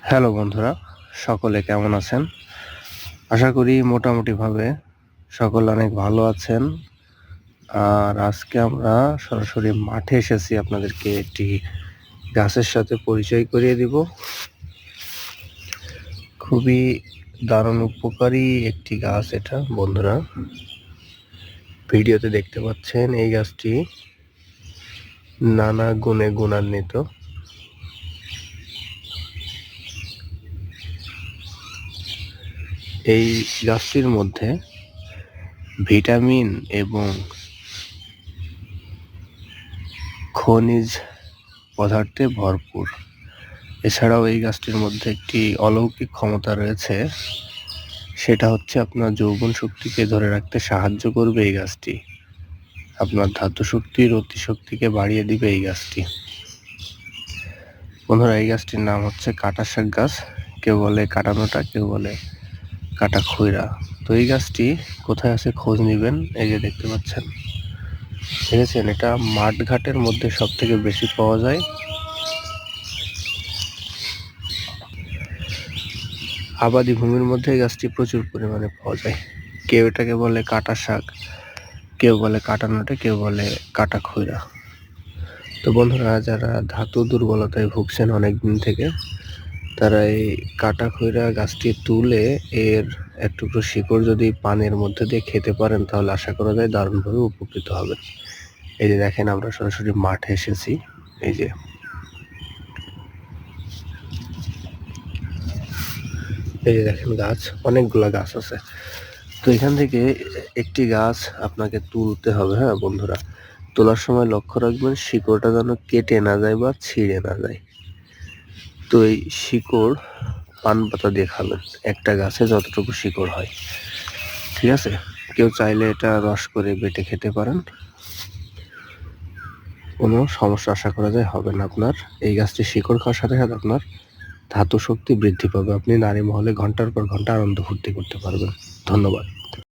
Hello বন্ধুরা, সকলে কেমন আছেন? আশা করি মোটামুটিভাবে সকলে অনেক ভালো আছেন। আর আজকে আমরা সরাসরি মাঠে এসেছি আপনাদেরকে একটি গাছের সাথে পরিচয় করিয়ে দিব। খুবই দারুণ উপকারী একটি গাছ এটা বন্ধুরা। ভিডিওতে দেখতে পাচ্ছেন এই গাছটি নানা গুণে গুণান্বিত। এই গাছটির মধ্যে ভিটামিন এবং খনিজ পদার্থে ভরপুর। এছাড়াও এই গাছটির মধ্যে একটি অলৌকিক ক্ষমতা রয়েছে, সেটা হচ্ছে আপনার যৌবন শক্তিকে ধরে রাখতে সাহায্য করবে এই গাছটি। আপনার ধাতু শক্তির অতিশক্তিকে বাড়িয়ে দিবে এই গাছটি। বন্ধুরা, এই গাছটির নাম হচ্ছে কাটা শাক গাছ। কেউ বলে কাটানোটা, কেউ বলে কাটা খৈরা। তো এই গাছটি কোথায় আছে খোঁজ নিবেন। এই যে দেখতে পাচ্ছেন, দেখেছেন, এটা মাঠ ঘাটের মধ্যে সব থেকে বেশি পাওয়া যায়। আবাদি ভূমির মধ্যে এই গাছটি প্রচুর পরিমাণে পাওয়া যায়। কেউ এটাকে বলে কাটা শাক, কেউ বলে কাটানোটা, কেউ বলে কাটা খৈরা। তো বন্ধুরা, যারা ধাতু দুর্বলতায় ভুগছেন অনেক দিন থেকে, তারা এই কাটা খৈরা গাছটি তুলে এর এক টুকরো শিকড় যদি পানের মধ্যে দিয়ে খেতে পারেন, তাহলে আশা করা যায় দারুণভাবে উপকৃত হবেন। এই যে দেখেন, আমরা সরাসরি মাঠে এসেছি। এই যে দেখেন, গাছ, অনেকগুলা গাছ আছে। তো এখান থেকে একটি গাছ আপনাকে তুলতে হবে। হ্যাঁ বন্ধুরা, তোলার সময় লক্ষ্য রাখবেন শিকড়টা যেন কেটে না যায় বা ছিঁড়ে না যায়। তো এই শিকড় পান পাতা দিয়ে খাবেন, একটা গাছে যতটুকু শিকড় হয়, ঠিক আছে? কেউ চাইলে এটা রস করে বেটে খেতে পারেন, কোনো সমস্যা আশা করা যায় হবে না আপনার। এই গাছটি শিকড় খাওয়ার সাথে সাথে আপনার ধাতু শক্তি বৃদ্ধি পাবে। আপনি নারী মহলে ঘন্টার পর ঘন্টা আনন্দ ফুর্তি করতে পারবেন। ধন্যবাদ।